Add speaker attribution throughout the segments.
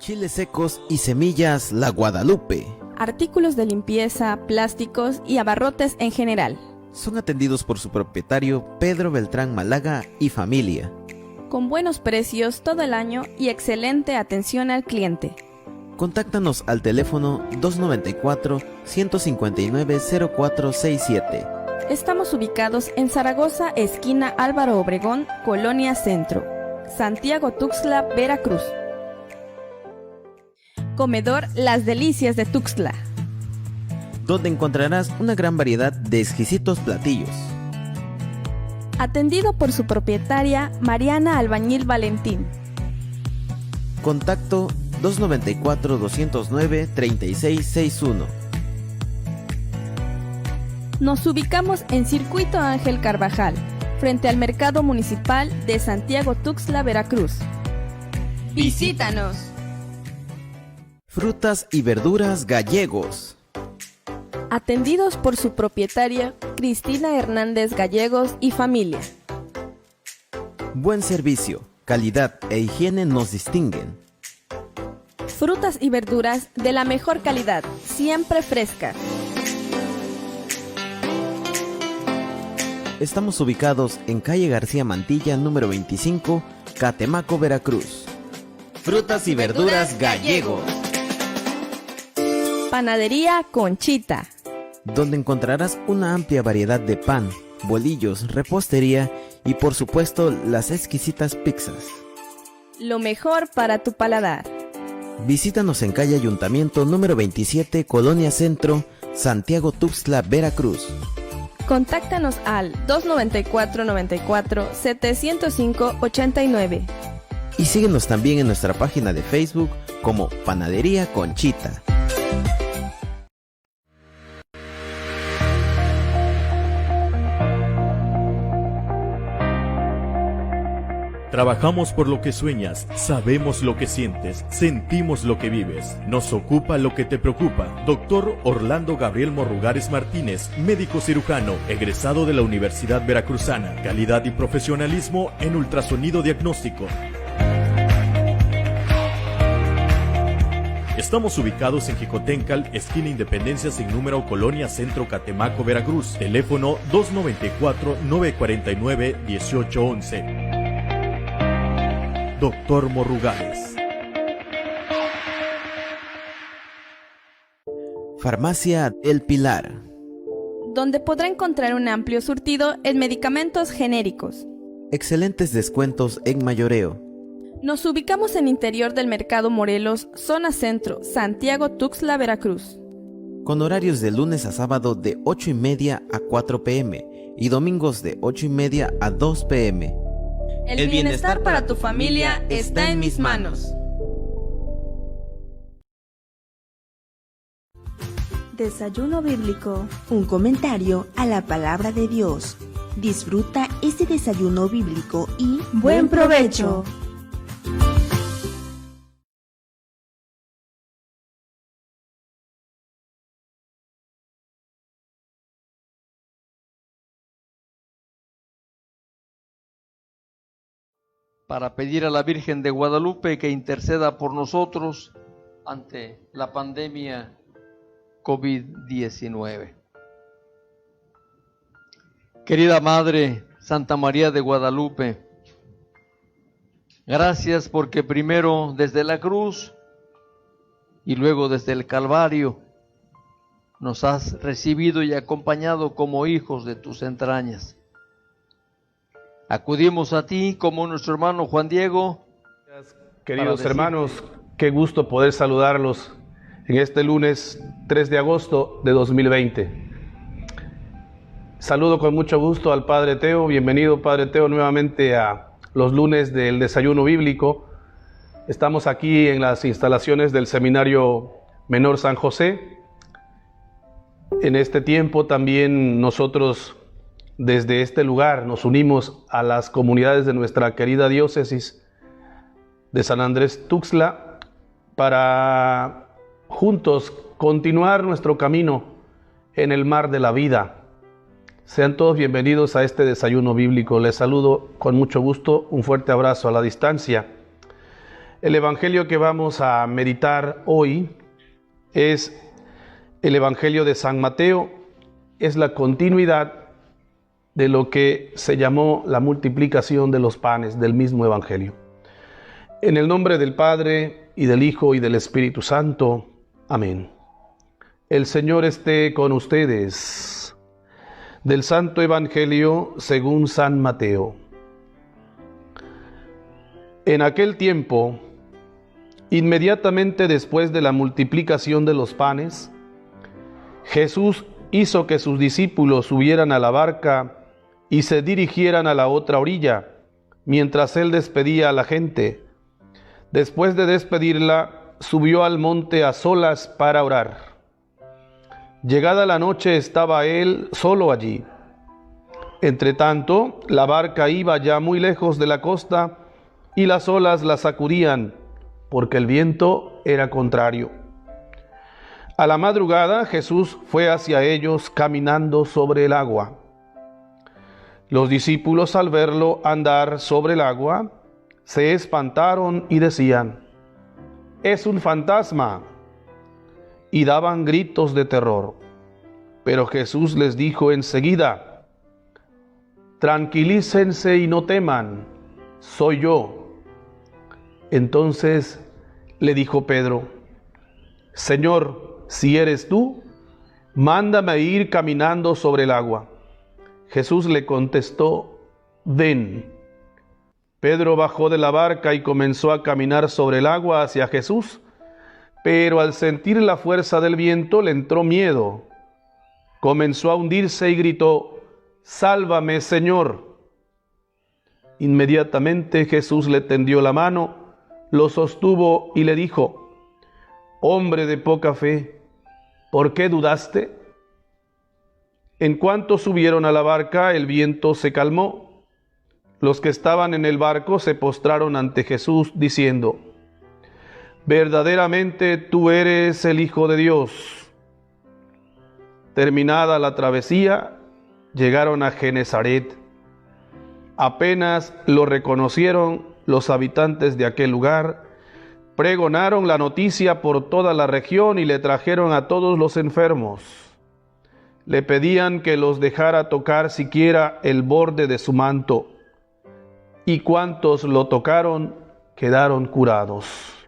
Speaker 1: Chiles secos y semillas La Guadalupe.
Speaker 2: Artículos de limpieza, plásticos y abarrotes en general.
Speaker 1: Son atendidos por su propietario Pedro Beltrán Malaga y familia.
Speaker 2: Con buenos precios todo el año y excelente atención al cliente.
Speaker 1: Contáctanos al teléfono 294-159-0467.
Speaker 2: Estamos ubicados en Zaragoza, esquina Álvaro Obregón, Colonia Centro, Santiago Tuxtla, Veracruz. Comedor Las Delicias de Tuxtla,
Speaker 1: donde encontrarás una gran variedad de exquisitos platillos.
Speaker 2: Atendido por su propietaria Mariana Albañil Valentín.
Speaker 1: Contacto 294-209-3661.
Speaker 2: Nos ubicamos en Circuito Ángel Carvajal, frente al Mercado Municipal de Santiago Tuxtla, Veracruz. ¡Visítanos!
Speaker 1: Frutas y verduras gallegos.
Speaker 2: Atendidos por su propietaria Cristina Hernández Gallegos y familia.
Speaker 1: Buen servicio, calidad e higiene nos distinguen.
Speaker 2: Frutas y verduras de la mejor calidad, siempre frescas.
Speaker 1: Estamos ubicados en calle García Mantilla, número 25, Catemaco, Veracruz. Frutas y verduras gallegos.
Speaker 2: Panadería Conchita,
Speaker 1: donde encontrarás una amplia variedad de pan, bolillos, repostería y por supuesto las exquisitas pizzas.
Speaker 2: Lo mejor para tu paladar.
Speaker 1: Visítanos en calle Ayuntamiento número 27, Colonia Centro, Santiago Tuxtla, Veracruz.
Speaker 2: Contáctanos al 294-705-89.
Speaker 1: Y síguenos también en nuestra página de Facebook como Panadería Conchita.
Speaker 3: Trabajamos por lo que sueñas, sabemos lo que sientes, sentimos lo que vives, nos ocupa lo que te preocupa. Doctor Orlando Gabriel Morrugares Martínez, médico cirujano, egresado de la Universidad Veracruzana, calidad y profesionalismo en ultrasonido diagnóstico. Estamos ubicados en Jicotencal, esquina Independencia sin número, Colonia Centro, Catemaco, Veracruz. Teléfono 294-949-1811. Doctor Morrugares.
Speaker 1: Farmacia El Pilar,
Speaker 2: donde podrá encontrar un amplio surtido en medicamentos genéricos.
Speaker 1: excelentes descuentos en mayoreo.
Speaker 2: Nos ubicamos en interior del Mercado Morelos, zona centro, Santiago Tuxtla, Veracruz.
Speaker 1: Con horarios de lunes a sábado de 8:30 a 4 p.m. y domingos de 8:30 a 2 p.m.
Speaker 2: El bienestar para tu familia está en mis manos.
Speaker 4: Desayuno bíblico, un comentario a la palabra de Dios. Disfruta este desayuno bíblico y ¡buen provecho!
Speaker 5: Para pedir a la Virgen de Guadalupe que interceda por nosotros ante la pandemia COVID-19. Querida Madre Santa María de Guadalupe, gracias porque primero desde la cruz y luego desde el Calvario nos has recibido y acompañado como hijos de tus entrañas. Acudimos a ti como nuestro hermano Juan Diego.
Speaker 6: Queridos hermanos, qué gusto poder saludarlos en este lunes 3 de agosto de 2020. Saludo con mucho gusto al Padre Teo. Bienvenido, Padre Teo, nuevamente a los lunes del desayuno bíblico. Estamos aquí en las instalaciones del Seminario Menor San José. En este tiempo también nosotros desde este lugar nos unimos a las comunidades de nuestra querida diócesis de San Andrés Tuxtla para juntos continuar nuestro camino en el mar de la vida. Sean todos bienvenidos a este desayuno bíblico. Les saludo con mucho gusto, un fuerte abrazo a la distancia. El evangelio que vamos a meditar hoy es el evangelio de San Mateo. Es la continuidad de lo que se llamó la multiplicación de los panes del mismo evangelio. En el nombre del Padre, y del Hijo, y del Espíritu Santo. Amén. El Señor esté con ustedes. Del Santo Evangelio según San Mateo. En aquel tiempo, inmediatamente después de la multiplicación de los panes, Jesús hizo que sus discípulos subieran a la barca y se dirigieran a la otra orilla, mientras él despedía a la gente. Después de despedirla, subió al monte a solas para orar. Llegada la noche estaba él solo allí. Entretanto, la barca iba ya muy lejos de la costa y las olas la sacudían, porque el viento era contrario. A la madrugada Jesús fue hacia ellos caminando sobre el agua. Los discípulos, al verlo andar sobre el agua, se espantaron y decían: «Es un fantasma», y daban gritos de terror. Pero Jesús les dijo enseguida: «Tranquilícense y no teman, soy yo». Entonces le dijo Pedro: «Señor, si eres tú, mándame ir caminando sobre el agua». Jesús le contestó: «Ven». Pedro bajó de la barca y comenzó a caminar sobre el agua hacia Jesús, pero al sentir la fuerza del viento le entró miedo. Comenzó a hundirse y gritó: «Sálvame, Señor». Inmediatamente Jesús le tendió la mano, lo sostuvo y le dijo: «Hombre de poca fe, ¿por qué dudaste?». En cuanto subieron a la barca, el viento se calmó. Los que estaban en el barco se postraron ante Jesús, diciendo: «Verdaderamente tú eres el Hijo de Dios». Terminada la travesía, llegaron a Genesaret. Apenas lo reconocieron los habitantes de aquel lugar, pregonaron la noticia por toda la región y le trajeron a todos los enfermos. Le pedían que los dejara tocar siquiera el borde de su manto, y cuantos lo tocaron quedaron curados.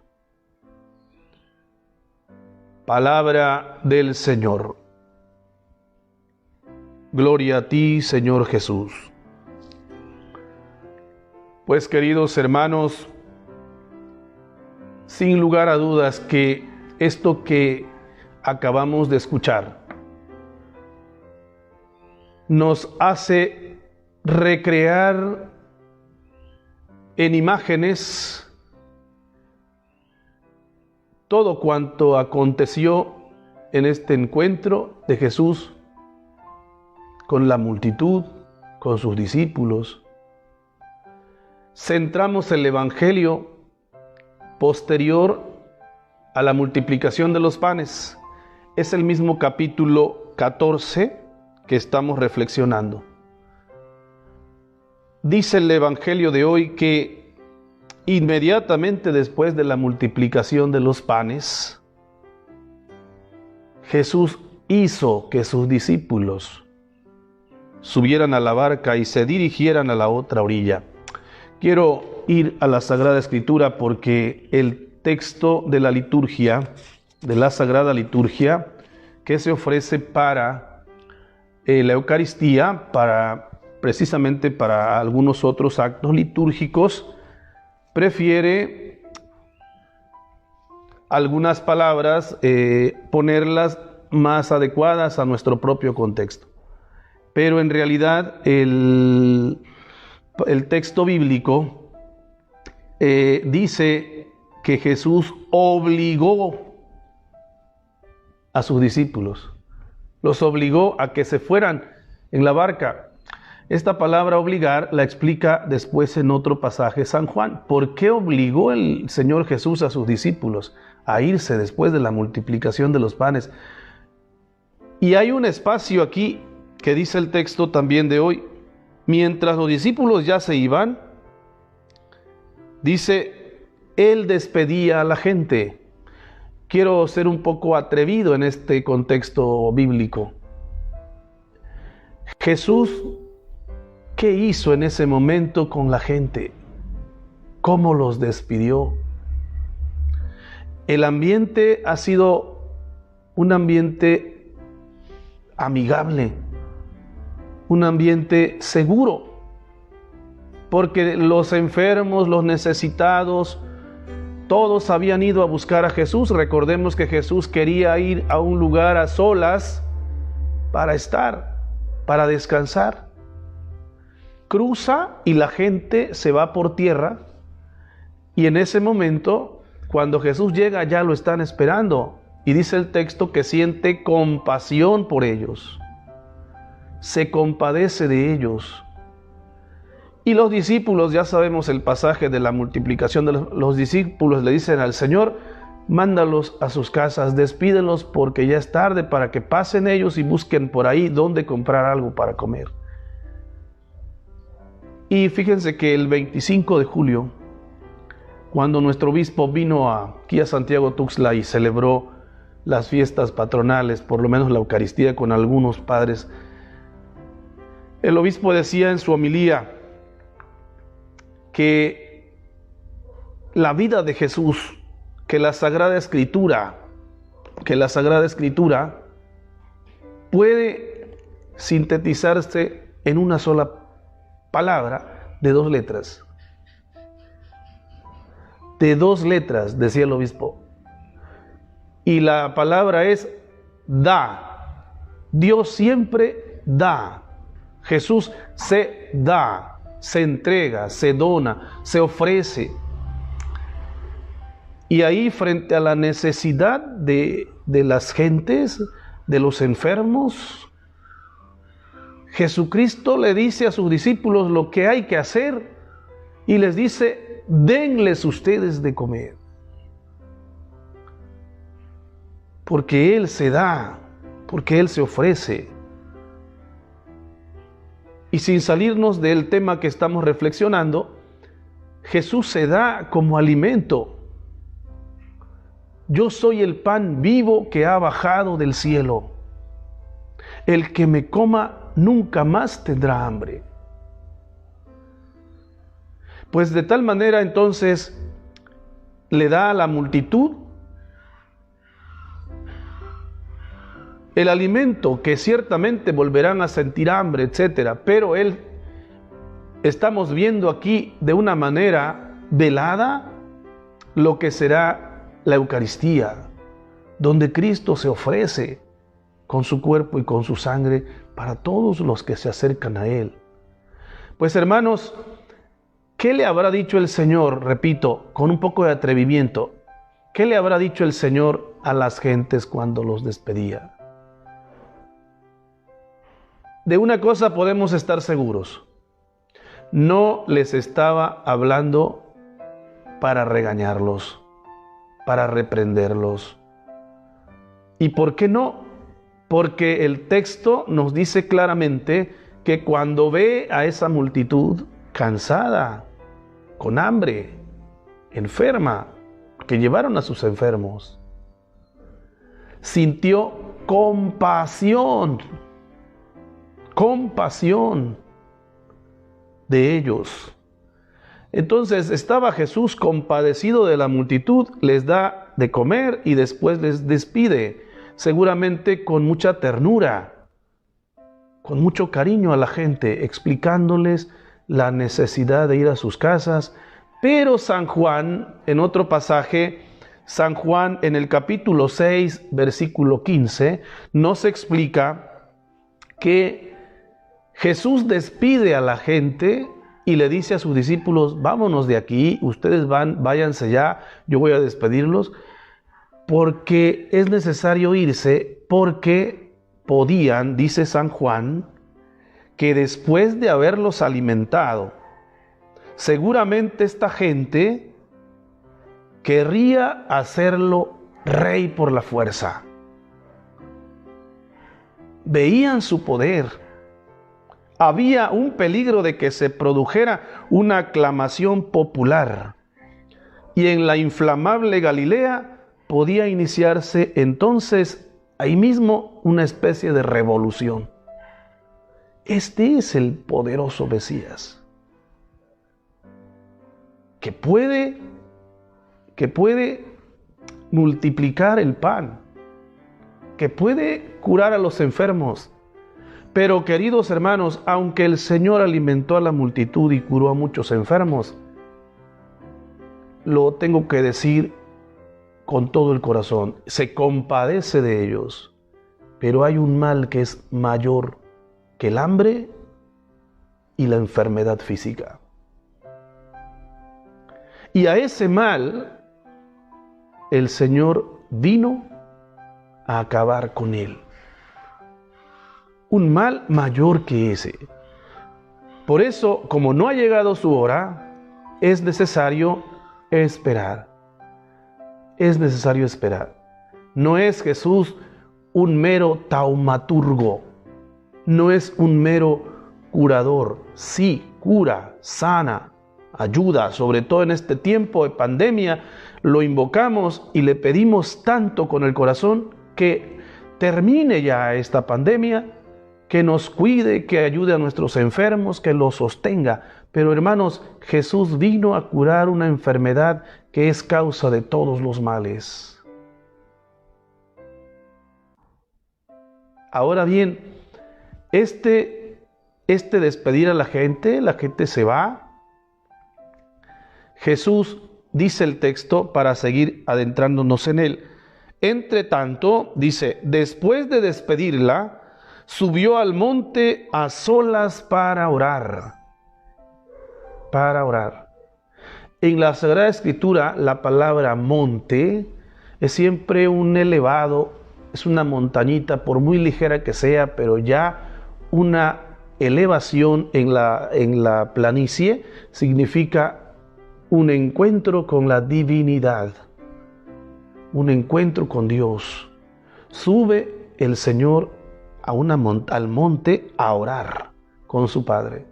Speaker 6: Palabra del Señor. Gloria a ti, Señor Jesús. Pues, queridos hermanos, sin lugar a dudas que esto que acabamos de escuchar nos hace recrear en imágenes todo cuanto aconteció en este encuentro de Jesús con la multitud, con sus discípulos. Centramos el Evangelio posterior a la multiplicación de los panes. Es el mismo capítulo 14 que estamos reflexionando. Dice el Evangelio de hoy que inmediatamente después de la multiplicación de los panes, Jesús hizo que sus discípulos subieran a la barca y se dirigieran a la otra orilla. Quiero ir a la Sagrada Escritura porque el texto de la liturgia, de la Sagrada Liturgia, que se ofrece para la Eucaristía, precisamente para algunos otros actos litúrgicos, prefiere algunas palabras ponerlas más adecuadas a nuestro propio contexto. Pero en realidad el texto bíblico dice que Jesús obligó a sus discípulos, los obligó a que se fueran en la barca. Esta palabra obligar la explica después en otro pasaje San Juan. ¿Por qué obligó el Señor Jesús a sus discípulos a irse después de la multiplicación de los panes? Y hay un espacio aquí que dice el texto también de hoy. Mientras los discípulos ya se iban, dice, Él despedía a la gente. Quiero ser un poco atrevido en este contexto bíblico. Jesús, ¿qué hizo en ese momento con la gente? ¿Cómo los despidió? El ambiente ha sido un ambiente amigable, un ambiente seguro, porque los enfermos, los necesitados, todos habían ido a buscar a Jesús. Recordemos que Jesús quería ir a un lugar a solas para estar, para descansar. Cruza y la gente se va por tierra, y en ese momento, cuando Jesús llega, ya lo están esperando, y dice el texto que siente compasión por ellos, se compadece de ellos. Y los discípulos, ya sabemos el pasaje de la multiplicación de los discípulos, le dicen al Señor: mándalos a sus casas, despídelos porque ya es tarde, para que pasen ellos y busquen por ahí dónde comprar algo para comer. Y fíjense que el 25 de julio, cuando nuestro obispo vino aquí a Santiago Tuxtla y celebró las fiestas patronales, por lo menos la Eucaristía con algunos padres, el obispo decía en su homilía que la vida de Jesús, que la Sagrada Escritura puede sintetizarse en una sola palabra de 2 letras. De 2 letras, decía el obispo. Y la palabra es da. Dios siempre da. Jesús se da, se entrega, se dona, se ofrece. Y ahí, frente a la necesidad de las gentes, de los enfermos, Jesucristo le dice a sus discípulos lo que hay que hacer y les dice: denles ustedes de comer. Porque Él se da, porque Él se ofrece. Y sin salirnos del tema que estamos reflexionando, Jesús se da como alimento. Yo soy el pan vivo que ha bajado del cielo. El que me coma nunca más tendrá hambre. Pues de tal manera entonces le da a la multitud el alimento, que ciertamente volverán a sentir hambre, etcétera. Pero estamos viendo aquí de una manera velada lo que será la Eucaristía, donde Cristo se ofrece con su cuerpo y con su sangre para todos los que se acercan a Él. Pues hermanos, ¿qué le habrá dicho el Señor? Repito, con un poco de atrevimiento, ¿qué le habrá dicho el Señor a las gentes cuando los despedía? De una cosa podemos estar seguros: no les estaba hablando para regañarlos, para reprenderlos. ¿Y por qué no? Porque el texto nos dice claramente que cuando ve a esa multitud cansada, con hambre, enferma, que llevaron a sus enfermos, sintió compasión de ellos. Entonces estaba Jesús compadecido de la multitud, les da de comer y después les despide, seguramente con mucha ternura, con mucho cariño a la gente, explicándoles la necesidad de ir a sus casas. Pero San Juan, en otro pasaje, San Juan en el capítulo 6, versículo 15, nos explica que Jesús despide a la gente y le dice a sus discípulos: vámonos de aquí, ustedes váyanse ya, yo voy a despedirlos, porque es necesario irse, porque podían, dice San Juan, que después de haberlos alimentado, seguramente esta gente querría hacerlo rey por la fuerza. Veían su poder. Había un peligro de que se produjera una aclamación popular, Y en la inflamable Galilea podía iniciarse entonces ahí mismo una especie de revolución. Este es el poderoso Mesías, que puede multiplicar el pan, que puede curar a los enfermos. Pero, queridos hermanos, aunque el Señor alimentó a la multitud y curó a muchos enfermos, lo tengo que decir con todo el corazón, se compadece de ellos, pero hay un mal que es mayor que el hambre y la enfermedad física. Y a ese mal, el Señor vino a acabar con él. Un mal mayor que ese. Por eso, como no ha llegado su hora, es necesario esperar. Es necesario esperar. No es Jesús un mero taumaturgo. No es un mero curador. Sí, cura, sana, ayuda, sobre todo en este tiempo de pandemia. Lo invocamos y le pedimos tanto con el corazón que termine ya esta pandemia, que nos cuide, que ayude a nuestros enfermos, que los sostenga. Pero hermanos, Jesús vino a curar una enfermedad que es causa de todos los males. Ahora bien, este despedir a la gente se va. Jesús, dice el texto, para seguir adentrándonos en él, entre tanto, dice, después de despedirla, subió al monte a solas para orar. Para orar. En la Sagrada Escritura, la palabra monte es siempre un elevado, es una montañita, por muy ligera que sea, pero ya una elevación en la planicie significa un encuentro con la divinidad, un encuentro con Dios. Sube el Señor al monte a orar con su Padre.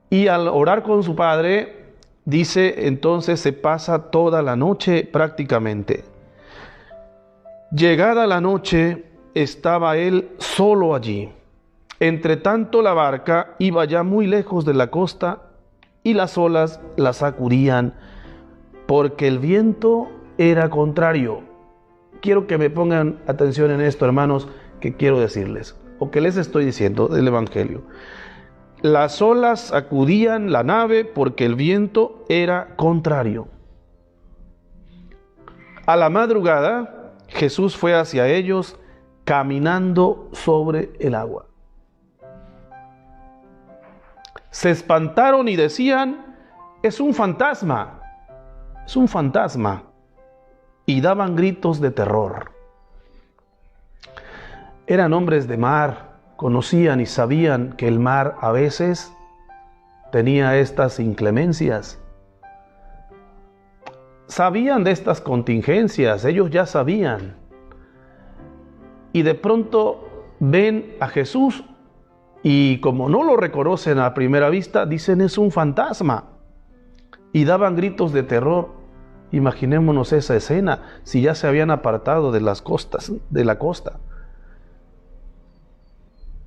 Speaker 6: Y al orar con su Padre, dice, entonces se pasa toda la noche prácticamente. Llegada la noche, estaba él solo allí. Entre tanto, la barca iba ya muy lejos de la costa y las olas la sacudían porque el viento era contrario. Quiero que me pongan atención en esto, hermanos, que quiero decirles, o que les estoy diciendo del Evangelio. Las olas sacudían la nave porque el viento era contrario. A la madrugada, Jesús fue hacia ellos caminando sobre el agua. Se espantaron y decían, es un fantasma, es un fantasma. Y daban gritos de terror. Eran hombres de mar, conocían y sabían que el mar a veces tenía estas inclemencias. Sabían de estas contingencias, ellos ya sabían. Y de pronto ven a Jesús y como no lo reconocen a primera vista, dicen es un fantasma. Y daban gritos de terror. Imaginémonos esa escena, si ya se habían apartado de las costas, de la costa.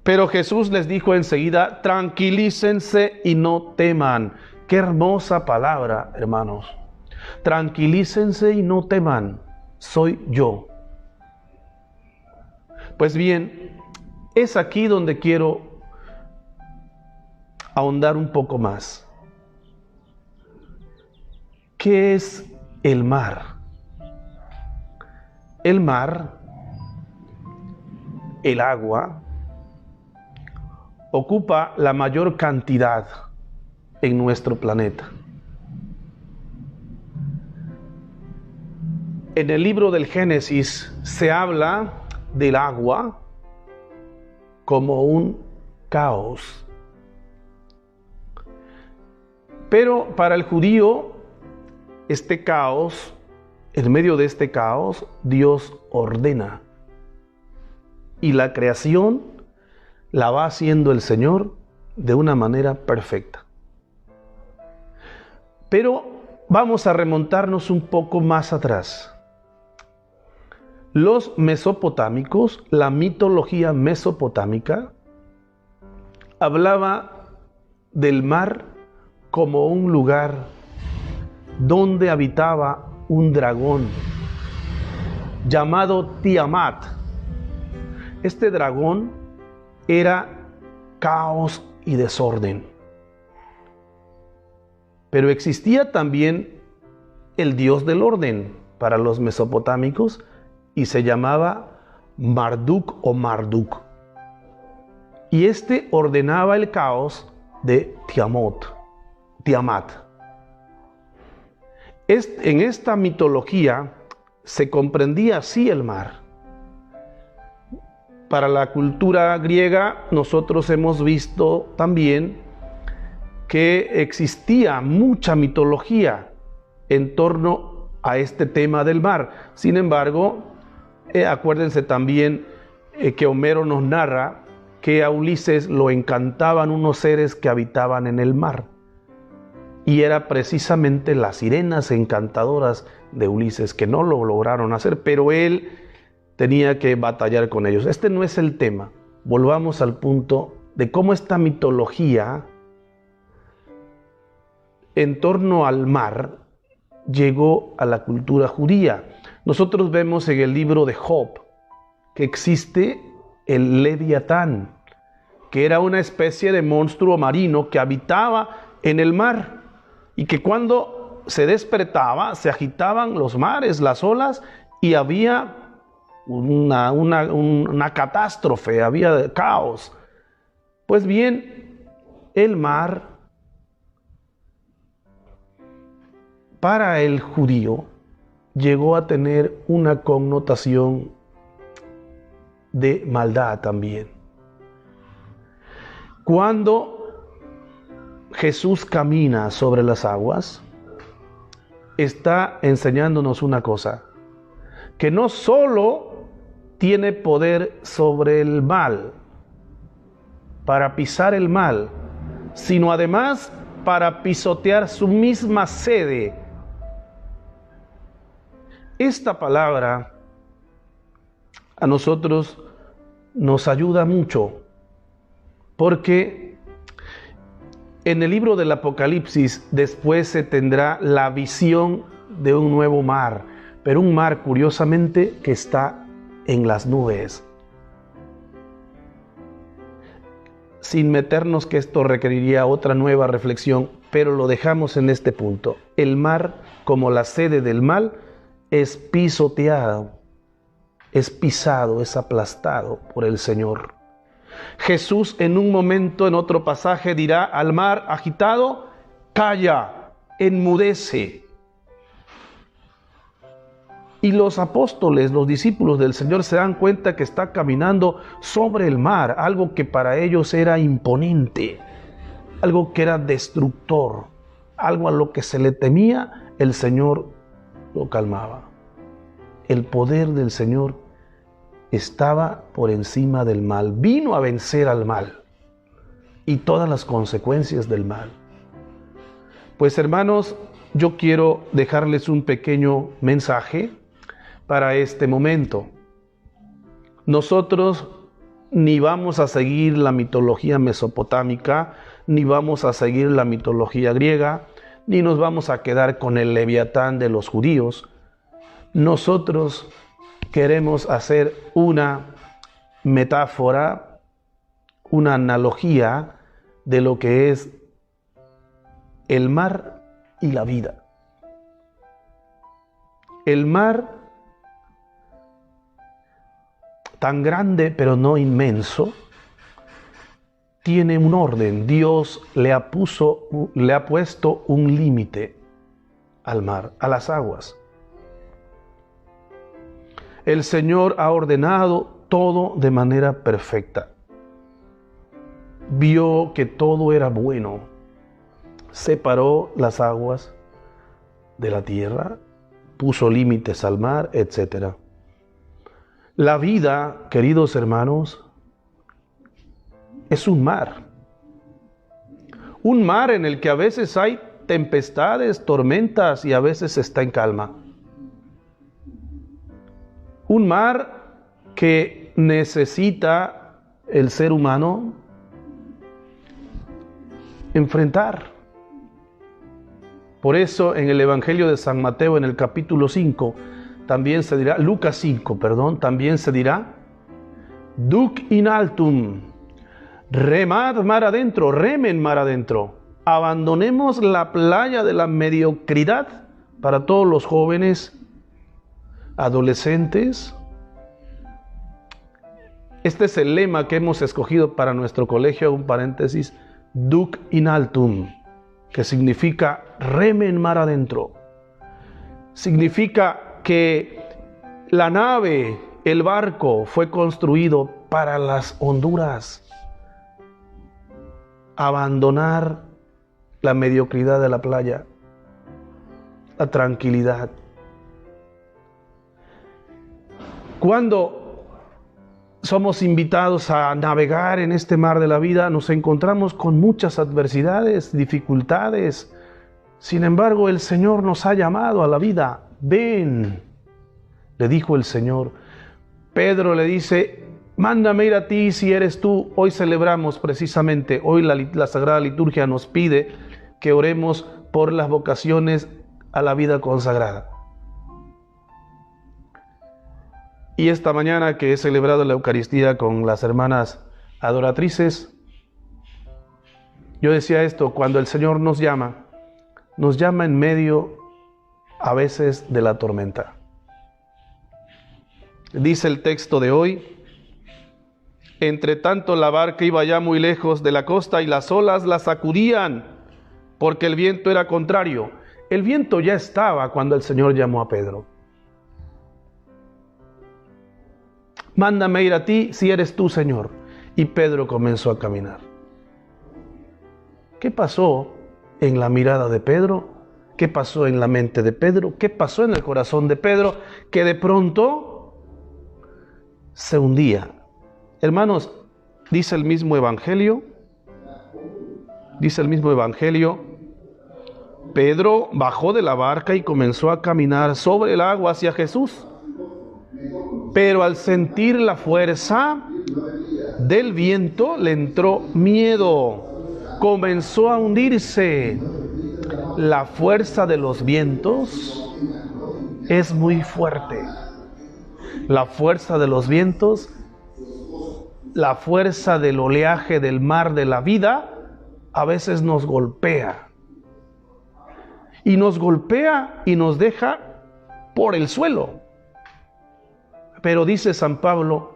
Speaker 6: Pero Jesús les dijo enseguida, tranquilícense y no teman. Qué hermosa palabra, hermanos. Tranquilícense y no teman, soy yo. Pues bien, es aquí donde quiero ahondar un poco más. ¿Qué es el mar? El mar, el agua, ocupa la mayor cantidad en nuestro planeta. En el libro del Génesis se habla del agua como un caos. Pero para el judío, este caos, en medio de este caos, Dios ordena. Y la creación la va haciendo el Señor de una manera perfecta. Pero vamos a remontarnos un poco más atrás. Los mesopotámicos, la mitología mesopotámica, hablaba del mar como un lugar donde habitaba un dragón llamado Tiamat. Este dragón era caos y desorden. Pero existía también el dios del orden para los mesopotámicos y se llamaba Marduk o Marduk. Y este ordenaba el caos de Tiamat. En esta mitología se comprendía así el mar. Para la cultura griega nosotros hemos visto también que existía mucha mitología en torno a este tema del mar. Sin embargo, acuérdense también que Homero nos narra que a Ulises lo encantaban unos seres que habitaban en el mar. Y era precisamente las sirenas encantadoras de Ulises, que no lo lograron hacer, pero él tenía que batallar con ellos. Este no es el tema. Volvamos al punto de cómo esta mitología en torno al mar llegó a la cultura judía. Nosotros vemos en el libro de Job que existe el Leviatán, que era una especie de monstruo marino que habitaba en el mar y que cuando se despertaba se agitaban los mares, las olas, y había una catástrofe, había caos. Pues bien, el mar para el judío llegó a tener una connotación de maldad también. Cuando Jesús camina sobre las aguas, está enseñándonos una cosa, que no solo tiene poder sobre el mal, para pisar el mal, sino además para pisotear su misma sede. Esta palabra a nosotros nos ayuda mucho, porque en el libro del Apocalipsis después se tendrá la visión de un nuevo mar, pero un mar curiosamente que está en las nubes. Sin meternos que esto requeriría otra nueva reflexión, pero lo dejamos en este punto. El mar, como la sede del mal, es pisoteado, es pisado, es aplastado por el Señor. Jesús en un momento, en otro pasaje, dirá al mar agitado, calla, enmudece. Y los apóstoles, los discípulos del Señor se dan cuenta que está caminando sobre el mar, algo que para ellos era imponente, algo que era destructor, algo a lo que se le temía, el Señor lo calmaba. El poder del Señor estaba por encima del mal, vino a vencer al mal y todas las consecuencias del mal. Pues hermanos, yo quiero dejarles un pequeño mensaje para este momento. Nosotros ni vamos a seguir la mitología mesopotámica, ni vamos a seguir la mitología griega, ni nos vamos a quedar con el Leviatán de los judíos. Nosotros queremos hacer una metáfora, una analogía de lo que es el mar y la vida. El mar, tan grande pero no inmenso, tiene un orden. Dios le ha puesto un límite al mar, a las aguas. El Señor ha ordenado todo de manera perfecta. Vio que todo era bueno. Separó las aguas de la tierra, puso límites al mar, etc. La vida, queridos hermanos, es un mar. Un mar en el que a veces hay tempestades, tormentas y a veces está en calma. Un mar que necesita el ser humano enfrentar. Por eso en el Evangelio de San Mateo, en el capítulo 5, también se dirá, Lucas 5, perdón, también se dirá, Duc in altum, remad mar adentro, remen mar adentro. Abandonemos la playa de la mediocridad para todos los jóvenes, adolescentes. Este es el lema que hemos escogido para nuestro colegio, un paréntesis, Duc in altum, que significa remen mar adentro. Significa que la nave, el barco, fue construido para las honduras. Abandonar la mediocridad de la playa, la tranquilidad. Cuando somos invitados a navegar en este mar de la vida, nos encontramos con muchas adversidades, dificultades. Sin embargo, el Señor nos ha llamado a la vida. Ven, le dijo el Señor. Pedro le dice, mándame ir a ti si eres tú. Hoy celebramos precisamente, hoy la Sagrada Liturgia nos pide que oremos por las vocaciones a la vida consagrada. Y esta mañana que he celebrado la Eucaristía con las hermanas adoratrices, yo decía esto, cuando el Señor nos llama en medio a veces de la tormenta. Dice el texto de hoy, entre tanto la barca iba ya muy lejos de la costa y las olas la sacudían porque el viento era contrario. El viento ya estaba cuando el Señor llamó a Pedro. Mándame ir a ti si eres tú, Señor. Y Pedro comenzó a caminar. ¿Qué pasó en la mirada de Pedro? ¿Qué pasó en la mente de Pedro? ¿Qué pasó en el corazón de Pedro? Que de pronto se hundía. Hermanos, dice el mismo Evangelio, Pedro bajó de la barca y comenzó a caminar sobre el agua hacia Jesús. Pero al sentir la fuerza del viento le entró miedo, comenzó a hundirse. La fuerza de los vientos es muy fuerte. La fuerza de los vientos, la fuerza del oleaje del mar de la vida, a veces nos golpea. Y nos golpea y nos deja por el suelo. Pero dice San Pablo,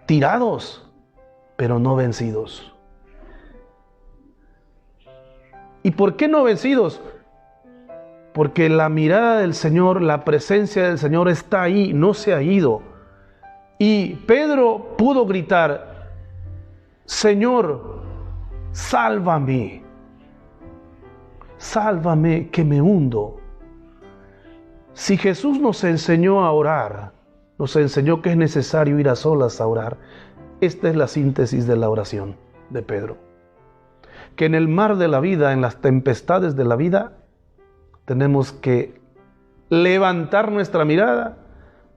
Speaker 6: tirados, pero no vencidos. ¿Y por qué no vencidos? Porque la mirada del Señor, la presencia del Señor está ahí, no se ha ido. Y Pedro pudo gritar, Señor, sálvame, sálvame que me hundo. Si Jesús nos enseñó a orar, nos enseñó que es necesario ir a solas a orar, esta es la síntesis de la oración de Pedro. Que en el mar de la vida, en las tempestades de la vida, tenemos que levantar nuestra mirada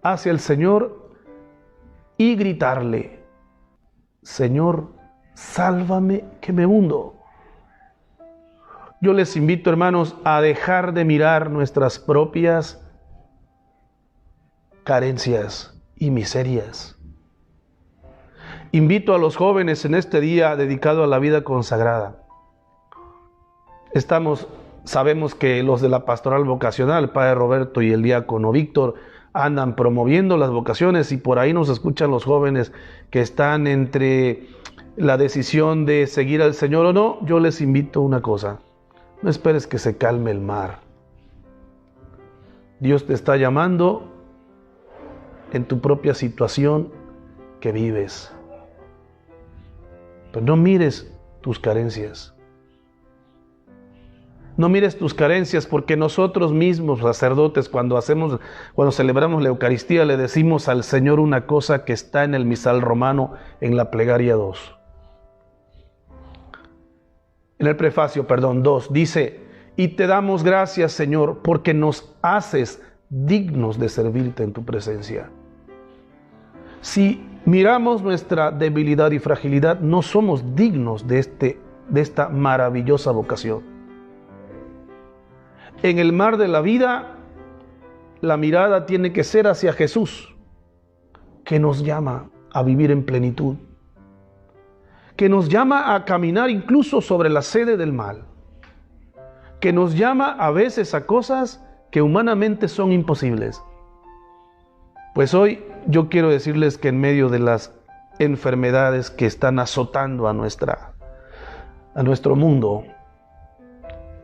Speaker 6: hacia el Señor y gritarle, Señor, sálvame que me hundo. Yo les invito, hermanos, a dejar de mirar nuestras propias carencias y miserias. Invito a los jóvenes en este día dedicado a la vida consagrada. Sabemos que los de la pastoral vocacional, el padre Roberto y el diácono Víctor, andan promoviendo las vocaciones y por ahí nos escuchan los jóvenes que están entre la decisión de seguir al Señor o no. Yo les invito a una cosa, no esperes que se calme el mar. Dios te está llamando en tu propia situación que vives. Pero no mires tus carencias. No mires tus carencias porque nosotros mismos, sacerdotes, cuando celebramos la Eucaristía, le decimos al Señor una cosa que está en el misal romano en la plegaria 2. en el prefacio, 2, dice: y te damos gracias, Señor, porque nos haces dignos de servirte en tu presencia. Si miramos nuestra debilidad y fragilidad, no somos dignos de esta maravillosa vocación. En el mar de la vida, la mirada tiene que ser hacia Jesús, que nos llama a vivir en plenitud, que nos llama a caminar incluso sobre la sede del mal, que nos llama a veces a cosas que humanamente son imposibles. Pues hoy yo quiero decirles que en medio de las enfermedades que están azotando a nuestro mundo,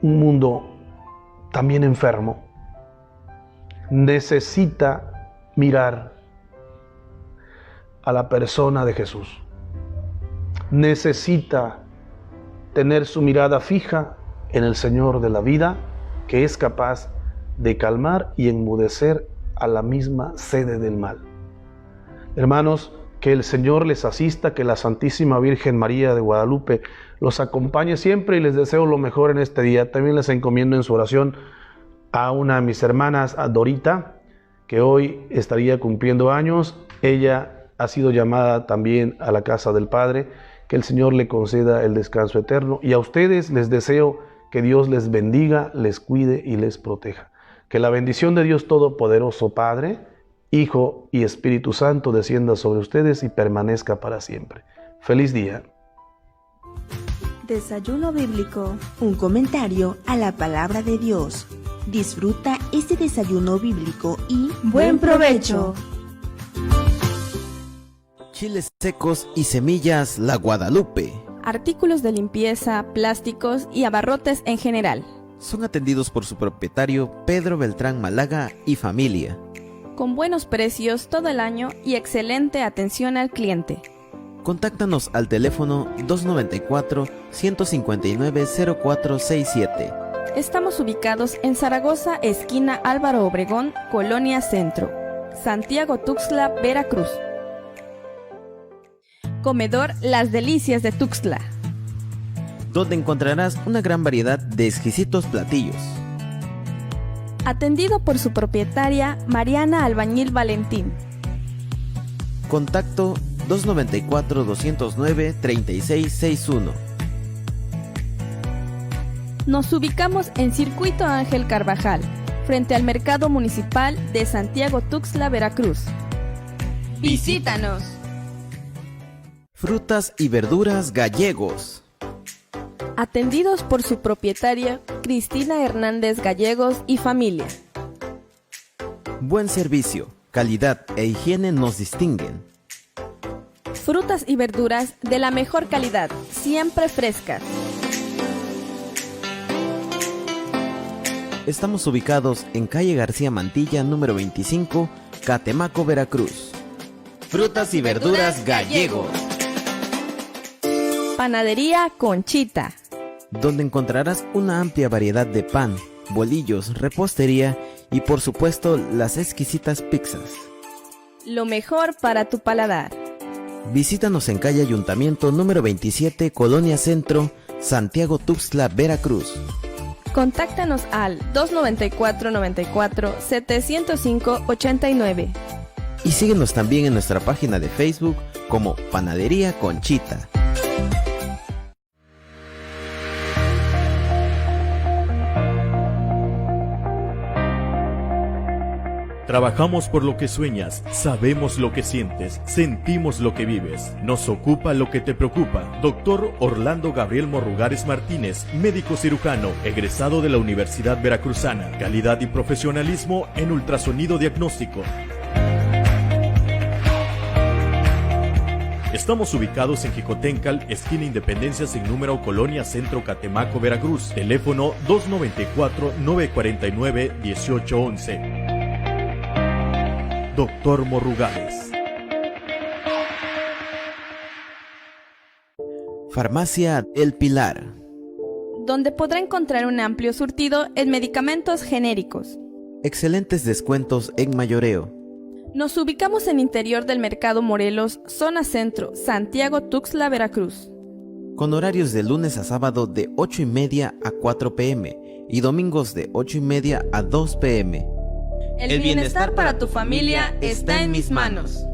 Speaker 6: un mundo también enfermo, necesita mirar a la persona de Jesús. Necesita tener su mirada fija en el Señor de la vida, que es capaz de calmar y enmudecer a la misma sede del mal. Hermanos, que el Señor les asista, que la Santísima Virgen María de Guadalupe los acompañe siempre, y les deseo lo mejor en este día. También les encomiendo en su oración a una de mis hermanas, a Dorita, que hoy estaría cumpliendo años. Ella ha sido llamada también a la casa del Padre. Que el Señor le conceda el descanso eterno. Y a ustedes les deseo que Dios les bendiga, les cuide y les proteja. Que la bendición de Dios Todopoderoso, Padre, Hijo y Espíritu Santo descienda sobre ustedes y permanezca para siempre. ¡Feliz día!
Speaker 4: Desayuno bíblico, un comentario a la palabra de Dios. Disfruta este desayuno bíblico y ¡buen provecho!
Speaker 1: Chiles secos y semillas La Guadalupe.
Speaker 2: Artículos de limpieza, plásticos y abarrotes en general.
Speaker 1: Son atendidos por su propietario Pedro Beltrán Malaga y familia.
Speaker 2: Con buenos precios todo el año y excelente atención al cliente.
Speaker 1: Contáctanos al teléfono 294-159-0467.
Speaker 2: Estamos ubicados en Zaragoza, esquina Álvaro Obregón, Colonia Centro, Santiago Tuxtla, Veracruz. Comedor Las Delicias de Tuxtla,
Speaker 1: donde encontrarás una gran variedad de exquisitos platillos.
Speaker 2: Atendido por su propietaria Mariana Albañil Valentín.
Speaker 1: Contacto 294-209-3661.
Speaker 2: Nos ubicamos en Circuito Ángel Carvajal, frente al Mercado Municipal de Santiago Tuxtla, Veracruz. ¡Visítanos!
Speaker 1: Frutas y verduras gallegos.
Speaker 2: Atendidos por su propietaria Cristina Hernández Gallegos y familia.
Speaker 1: Buen servicio, calidad e higiene nos distinguen.
Speaker 2: Frutas y verduras de la mejor calidad, siempre frescas.
Speaker 1: Estamos ubicados en calle García Mantilla, número 25, Catemaco, Veracruz. Frutas y verduras gallegos.
Speaker 2: Panadería Conchita,
Speaker 1: donde encontrarás una amplia variedad de pan, bolillos, repostería y por supuesto las exquisitas pizzas.
Speaker 2: Lo mejor para tu paladar.
Speaker 1: Visítanos en calle Ayuntamiento número 27, Colonia Centro, Santiago Tuxtla, Veracruz.
Speaker 2: Contáctanos al 294-705-89.
Speaker 1: Y síguenos también en nuestra página de Facebook como Panadería Conchita.
Speaker 3: Trabajamos por lo que sueñas, sabemos lo que sientes, sentimos lo que vives. Nos ocupa lo que te preocupa. Doctor Orlando Gabriel Morrugares Martínez, médico cirujano, egresado de la Universidad Veracruzana. Calidad y profesionalismo en ultrasonido diagnóstico. Estamos ubicados en Jicotencal, esquina Independencia sin número, Colonia Centro, Catemaco, Veracruz. Teléfono 294-949-1811. Doctor Morrugares.
Speaker 1: Farmacia El Pilar,
Speaker 2: donde podrá encontrar un amplio surtido en medicamentos genéricos.
Speaker 1: excelentes descuentos en mayoreo.
Speaker 2: Nos ubicamos en interior del Mercado Morelos, zona centro, Santiago Tuxtla, Veracruz.
Speaker 1: con horarios de lunes a sábado de 8:30 a 4 p.m. y domingos de 8:30 a 2 p.m.
Speaker 2: El bienestar para tu familia está en mis manos.